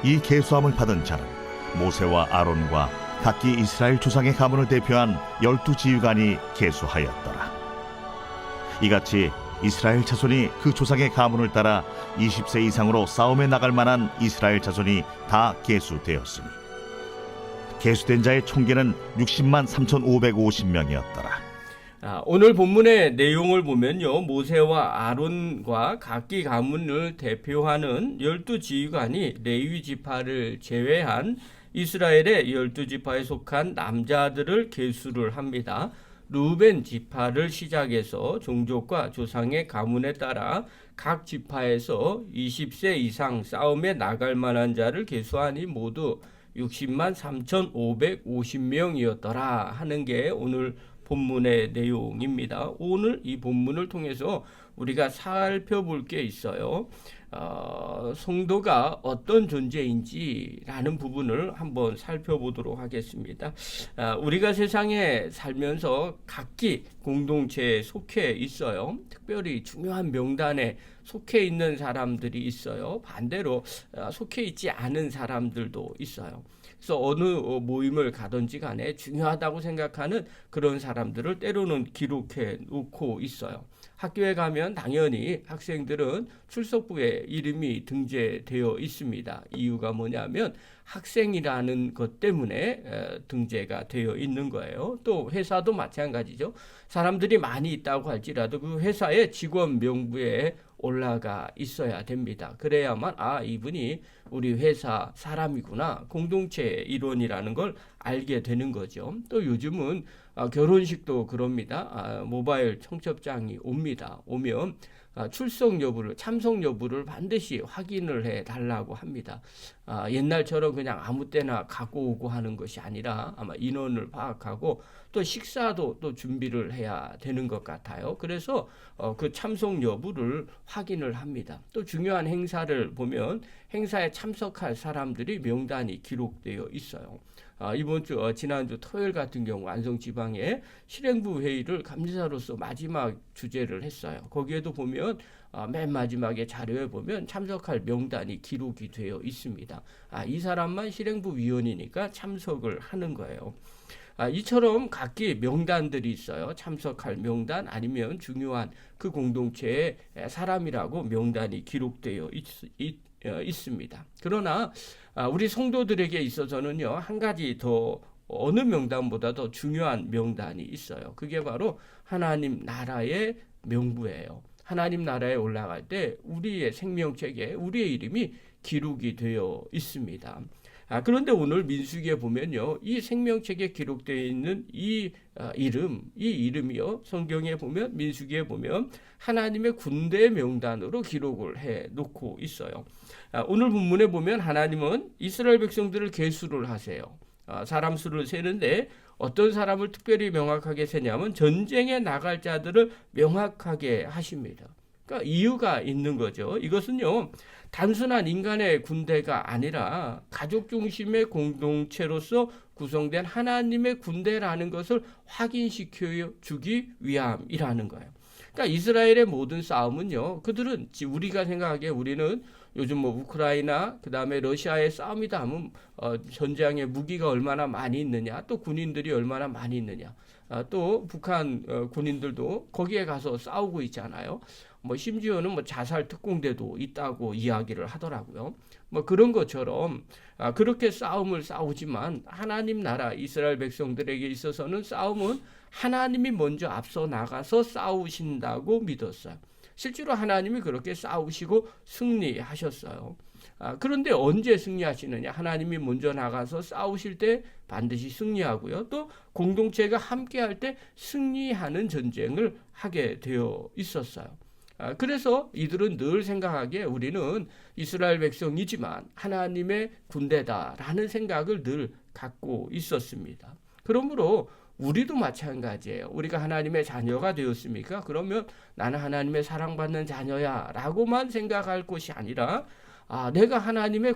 이 계수함을 받은 자는 모세와 아론과 각기 이스라엘 조상의 가문을 대표한 12지휘관이 계수하였더라. 이같이 이스라엘 자손이 그 조상의 가문을 따라 20세 이상으로 싸움에 나갈 만한 이스라엘 자손이 다 계수되었으니 계수된 자의 총계는 60만 3,550명이었더라. 오늘 본문의 내용을 보면요, 모세와 아론과 각기 가문을 대표하는 12지휘관이 레위 지파를 제외한 이스라엘의 12지파에 속한 남자들을 계수를 합니다. 루벤 지파를 시작해서 종족과 조상의 가문에 따라 각 지파에서 20세 이상 싸움에 나갈 만한 자를 계수하니 모두 60만 3,550명이었더라 하는 게 오늘 본문의 내용입니다. 오늘 이 본문을 통해서 우리가 살펴볼 게 있어요. 성도가 어떤 존재인지라는 부분을 한번 살펴보도록 하겠습니다. 우리가 세상에 살면서 각기 공동체에 속해 있어요. 특별히 중요한 명단에 속해 있는 사람들이 있어요. 반대로 속해 있지 않은 사람들도 있어요. 그래서 어느 모임을 가든지 간에 중요하다고 생각하는 그런 사람들을 때로는 기록해 놓고 있어요. 학교에 가면 당연히 학생들은 출석부에 이름이 등재되어 있습니다. 이유가 뭐냐면 학생이라는 것 때문에 등재가 되어 있는 거예요. 또 회사도 마찬가지죠. 사람들이 많이 있다고 할지라도 그 회사의 직원 명부에 올라가 있어야 됩니다. 그래야만 이분이 우리 회사 사람이구나, 공동체 일원이라는 걸 알게 되는 거죠. 또 요즘은 결혼식도 그럽니다. 모바일 청첩장이 옵니다. 오면 출석 여부를, 참석 여부를 반드시 확인을 해 달라고 합니다. 옛날처럼 그냥 아무 때나 갖고 오고 하는 것이 아니라 아마 인원을 파악하고 또 식사도 또 준비를 해야 되는 것 같아요. 그래서 그 참석 여부를 확인을 합니다. 또 중요한 행사를 보면 행사에 참석할 사람들이 명단이 기록되어 있어요. 이번 주 지난주 토요일 같은 경우 안성지방에 실행부 회의를 감사로서 마지막 주재를 했어요. 거기에도 보면 맨 마지막에 자료에 보면 참석할 명단이 기록이 되어 있습니다. 이 사람만 실행부 위원이니까 참석을 하는 거예요. 이처럼 각기 명단들이 있어요. 참석할 명단 아니면 중요한 그 공동체의 사람이라고 명단이 기록되어 있습니다. 그러나 우리 성도들에게 있어서는요, 한 가지 더 어느 명단보다 더 중요한 명단이 있어요. 그게 바로 하나님 나라의 명부예요. 하나님 나라에 올라갈 때 우리의 생명책에 우리의 이름이 기록이 되어 있습니다. 그런데 오늘 민수기에 보면요, 이 생명책에 기록되어 있는 이 이름이요, 성경에 보면, 민수기에 보면 하나님의 군대 명단으로 기록을 해 놓고 있어요. 오늘 본문에 보면 하나님은 이스라엘 백성들을 계수를 하세요. 사람 수를 세는데 어떤 사람을 특별히 명확하게 세냐면 전쟁에 나갈 자들을 명확하게 하십니다. 그러니까 이유가 있는 거죠. 이것은요, 단순한 인간의 군대가 아니라 가족 중심의 공동체로서 구성된 하나님의 군대라는 것을 확인시켜 주기 위함이라는 거예요. 그러니까 이스라엘의 모든 싸움은요, 그들은 우리가 생각하기에 우리는 요즘 우크라이나 그다음에 러시아의 싸움이다 하면 전장에 무기가 얼마나 많이 있느냐, 또 군인들이 얼마나 많이 있느냐, 또 북한 군인들도 거기에 가서 싸우고 있잖아요. 심지어는 자살 특공대도 있다고 이야기를 하더라고요. 그런 것처럼 그렇게 싸움을 싸우지만 하나님 나라 이스라엘 백성들에게 있어서는 싸움은 하나님이 먼저 앞서 나가서 싸우신다고 믿었어요. 실제로 하나님이 그렇게 싸우시고 승리하셨어요. 그런데 언제 승리하시느냐? 하나님이 먼저 나가서 싸우실 때 반드시 승리하고요. 또 공동체가 함께할 때 승리하는 전쟁을 하게 되어 있었어요. 그래서 이들은 늘 생각하기에 우리는 이스라엘 백성이지만 하나님의 군대다라는 생각을 늘 갖고 있었습니다. 그러므로 우리도 마찬가지예요. 우리가 하나님의 자녀가 되었습니까? 그러면 나는 하나님의 사랑받는 자녀야 라고만 생각할 것이 아니라 내가 하나님의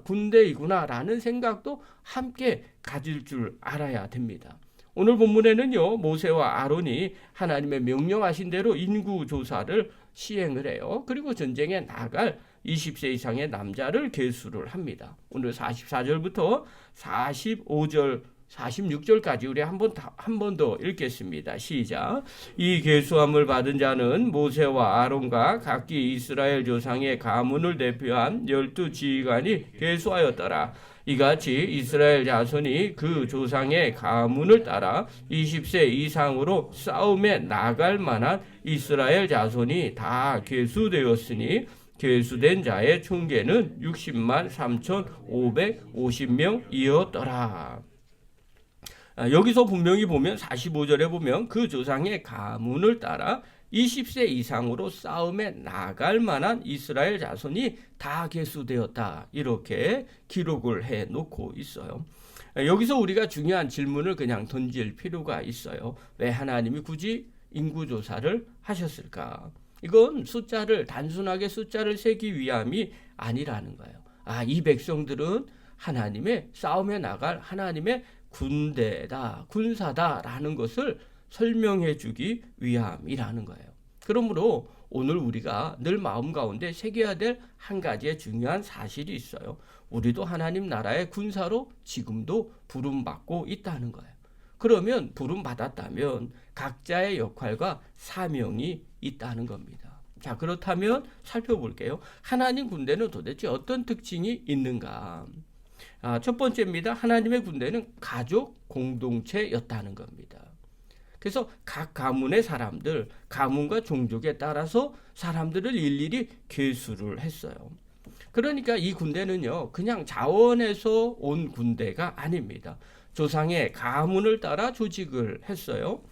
군대이구나 라는 생각도 함께 가질 줄 알아야 됩니다. 오늘 본문에는요, 모세와 아론이 하나님의 명령하신 대로 인구조사를 시행을 해요. 그리고 전쟁에 나갈 20세 이상의 남자를 계수를 합니다. 오늘 44절부터 45절 46절까지 우리 한 번 더 읽겠습니다. 시작. 이 계수함을 받은 자는 모세와 아론과 각기 이스라엘 조상의 가문을 대표한 12지휘관이 계수하였더라. 이같이 이스라엘 자손이 그 조상의 가문을 따라 20세 이상으로 싸움에 나갈 만한 이스라엘 자손이 다 계수되었으니 계수된 자의 총계는 60만 3,550명이었더라. 여기서 분명히 보면 45절에 보면 그 조상의 가문을 따라 20세 이상으로 싸움에 나갈 만한 이스라엘 자손이 다 계수되었다. 이렇게 기록을 해 놓고 있어요. 여기서 우리가 중요한 질문을 그냥 던질 필요가 있어요. 왜 하나님이 굳이 인구조사를 하셨을까? 이건 단순하게 숫자를 세기 위함이 아니라는 거예요. 이 백성들은 하나님의 싸움에 나갈 하나님의 군대다, 군사다라는 것을 설명해 주기 위함이라는 거예요. 그러므로 오늘 우리가 늘 마음 가운데 새겨야 될 한 가지의 중요한 사실이 있어요. 우리도 하나님 나라의 군사로 지금도 부름받고 있다는 거예요. 그러면 부름받았다면 각자의 역할과 사명이 있다는 겁니다. 자, 그렇다면 살펴볼게요. 하나님 군대는 도대체 어떤 특징이 있는가? 첫 번째입니다. 하나님의 군대는 가족 공동체였다는 겁니다. 그래서 각 가문의 사람들, 가문과 종족에 따라서 사람들을 일일이 계수를 했어요. 그러니까 이 군대는요, 그냥 자원에서 온 군대가 아닙니다. 조상의 가문을 따라 조직을 했어요.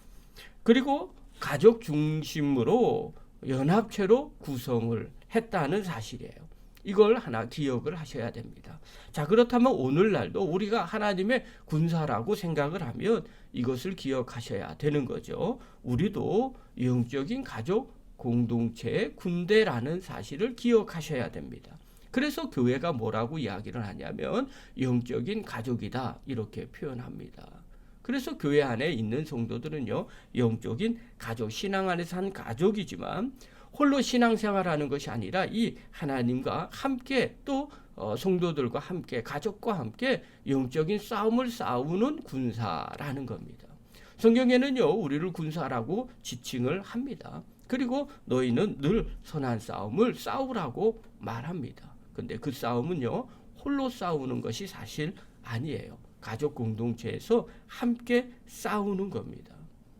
그리고 가족 중심으로 연합체로 구성을 했다는 사실이에요. 이걸 하나 기억을 하셔야 됩니다. 자, 그렇다면 오늘날도 우리가 하나님의 군사라고 생각을 하면 이것을 기억하셔야 되는 거죠. 우리도 영적인 가족 공동체의 군대라는 사실을 기억하셔야 됩니다. 그래서 교회가 뭐라고 이야기를 하냐면 영적인 가족이다 이렇게 표현합니다. 그래서 교회 안에 있는 성도들은요, 영적인 가족, 신앙 안에서 한 가족이지만 홀로 신앙생활하는 것이 아니라 이 하나님과 함께 또 성도들과 함께 가족과 함께 영적인 싸움을 싸우는 군사라는 겁니다. 성경에는요, 우리를 군사라고 지칭을 합니다. 그리고 너희는 늘 선한 싸움을 싸우라고 말합니다. 근데 그 싸움은요, 홀로 싸우는 것이 사실 아니에요. 가족 공동체에서 함께 싸우는 겁니다.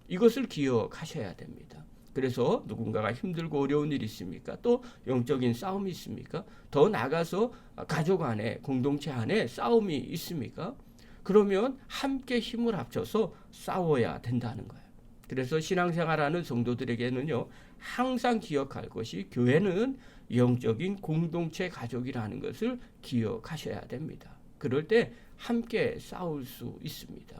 이것을 기억하셔야 됩니다. 그래서 누군가가 힘들고 어려운 일이 있습니까? 또 영적인 싸움이 있습니까? 더 나가서 가족 안에, 공동체 안에 싸움이 있습니까? 그러면 함께 힘을 합쳐서 싸워야 된다는 거예요. 그래서 신앙생활하는 성도들에게는요, 항상 기억할 것이 교회는 영적인 공동체 가족이라는 것을 기억하셔야 됩니다. 그럴 때 함께 싸울 수 있습니다.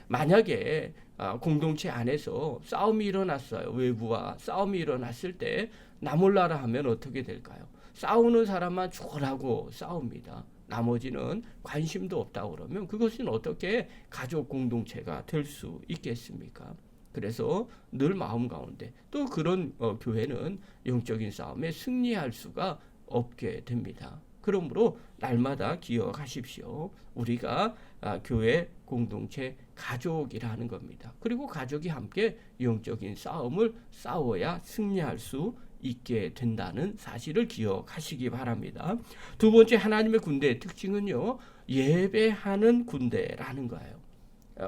만약에 공동체 안에서 싸움이 일어났어요. 외부와 싸움이 일어났을 때 나 몰라라 하면 어떻게 될까요? 싸우는 사람만 죽으라고 싸웁니다. 나머지는 관심도 없다고 그러면 그것은 어떻게 가족 공동체가 될 수 있겠습니까? 그래서 늘 마음 가운데 또 그런 교회는 영적인 싸움에 승리할 수가 없게 됩니다. 그러므로 날마다 기억하십시오. 우리가 교회 공동체 가족이라는 겁니다. 그리고 가족이 함께 영적인 싸움을 싸워야 승리할 수 있게 된다는 사실을 기억하시기 바랍니다. 두 번째 하나님의 군대의 특징은요, 예배하는 군대라는 거예요.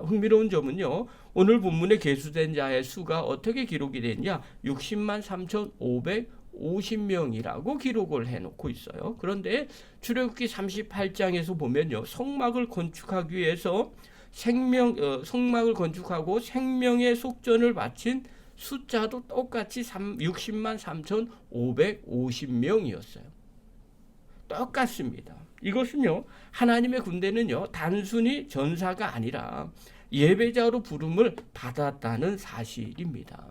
흥미로운 점은요, 오늘 본문에 계수된 자의 수가 어떻게 기록이 됐냐? 60만 3,550명이라고 기록을 해놓고 있어요. 그런데 출애굽기 38장에서 보면요, 성막을 건축하기 위해서 성막을 건축하고 생명의 속전을 바친 숫자도 똑같이 60만 3,550명이었어요. 똑같습니다. 이것은요, 하나님의 군대는요, 단순히 전사가 아니라 예배자로 부름을 받았다는 사실입니다.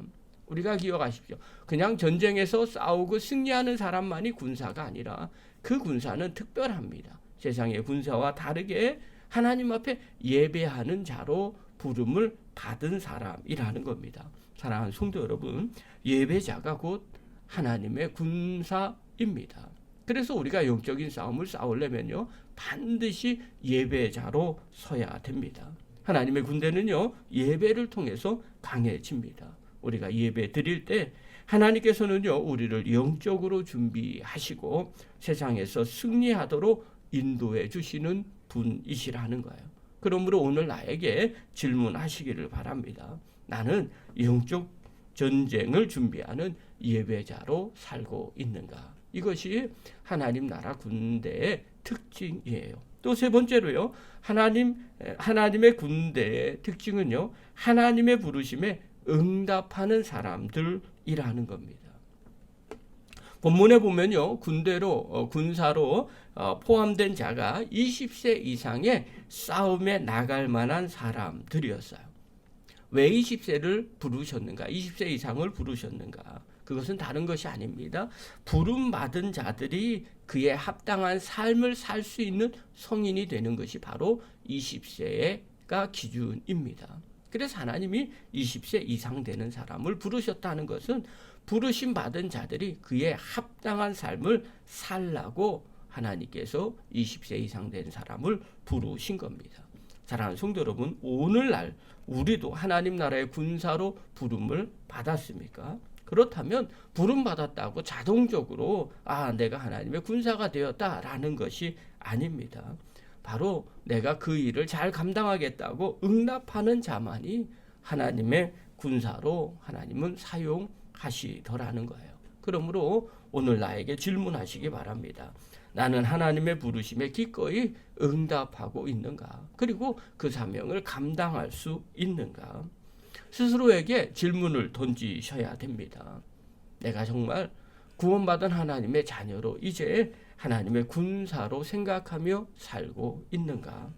우리가 기억하십시오. 그냥 전쟁에서 싸우고 승리하는 사람만이 군사가 아니라 그 군사는 특별합니다. 세상의 군사와 다르게 하나님 앞에 예배하는 자로 부름을 받은 사람이라는 겁니다. 사랑하는 성도 여러분, 예배자가 곧 하나님의 군사입니다. 그래서 우리가 영적인 싸움을 싸우려면요, 반드시 예배자로 서야 됩니다. 하나님의 군대는요, 예배를 통해서 강해집니다. 우리가 예배 드릴 때 하나님께서는요, 우리를 영적으로 준비하시고 세상에서 승리하도록 인도해 주시는 분이시라는 거예요. 그러므로 오늘 나에게 질문하시기를 바랍니다. 나는 영적 전쟁을 준비하는 예배자로 살고 있는가? 이것이 하나님 나라 군대의 특징이에요. 또 세 번째로요, 하나님의 군대의 특징은요, 하나님의 부르심에 응답하는 사람들이라는 겁니다. 본문에 보면요, 군사로 포함된 자가 20세 이상의 싸움에 나갈 만한 사람들이었어요. 왜 20세를 부르셨는가? 20세 이상을 부르셨는가? 그것은 다른 것이 아닙니다. 부름 받은 자들이 그에 합당한 삶을 살 수 있는 성인이 되는 것이 바로 20세가 기준입니다. 그래서 하나님이 20세 이상 되는 사람을 부르셨다는 것은 부르심 받은 자들이 그에 합당한 삶을 살라고 하나님께서 20세 이상 된 사람을 부르신 겁니다. 사랑하는 성도 여러분, 오늘날 우리도 하나님 나라의 군사로 부름을 받았습니까? 그렇다면 부름 받았다고 자동적으로 내가 하나님의 군사가 되었다라는 것이 아닙니다. 바로 내가 그 일을 잘 감당하겠다고 응답하는 자만이 하나님의 군사로 하나님은 사용하시더라는 거예요. 그러므로 오늘 나에게 질문하시기 바랍니다. 나는 하나님의 부르심에 기꺼이 응답하고 있는가? 그리고 그 사명을 감당할 수 있는가? 스스로에게 질문을 던지셔야 됩니다. 내가 정말 구원받은 하나님의 자녀로 이제 하나님의 군사로 생각하며 살고 있는가?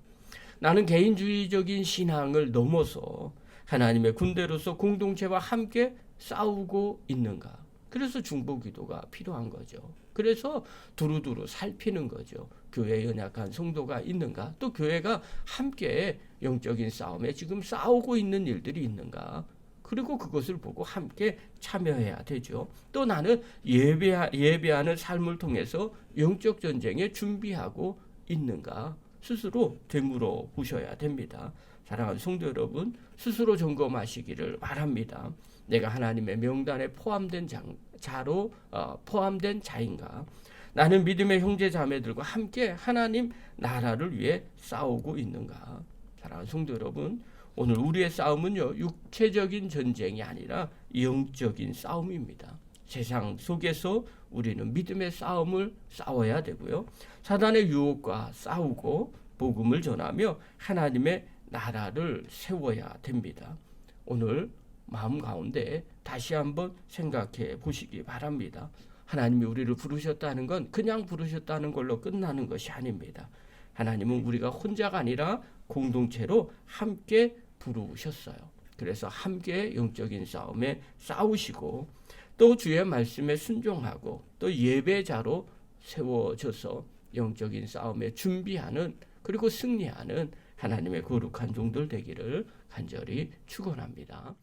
나는 개인주의적인 신앙을 넘어서 하나님의 군대로서 공동체와 함께 싸우고 있는가? 그래서 중보기도가 필요한 거죠. 그래서 두루두루 살피는 거죠. 교회에 연약한 성도가 있는가? 또 교회가 함께 영적인 싸움에 지금 싸우고 있는 일들이 있는가? 그리고 그것을 보고 함께 참여해야 되죠. 또 나는 예배하는 삶을 통해서 영적 전쟁에 준비하고 있는가? 스스로 되물어 보셔야 됩니다. 사랑하는 성도 여러분, 스스로 점검하시기를 바랍니다. 내가 하나님의 명단에 포함된 자인가? 나는 믿음의 형제 자매들과 함께 하나님 나라를 위해 싸우고 있는가? 사랑하는 성도 여러분, 오늘 우리의 싸움은요, 육체적인 전쟁이 아니라 영적인 싸움입니다. 세상 속에서 우리는 믿음의 싸움을 싸워야 되고요. 사단의 유혹과 싸우고 복음을 전하며 하나님의 나라를 세워야 됩니다. 오늘 마음 가운데 다시 한번 생각해 보시기 바랍니다. 하나님이 우리를 부르셨다는 건 그냥 부르셨다는 걸로 끝나는 것이 아닙니다. 하나님은 우리가 혼자가 아니라 공동체로 함께 부르셨어요. 그래서 함께 영적인 싸움에 싸우시고 또 주의 말씀에 순종하고 또 예배자로 세워져서 영적인 싸움에 준비하는 그리고 승리하는 하나님의 거룩한 종들 되기를 간절히 축원합니다.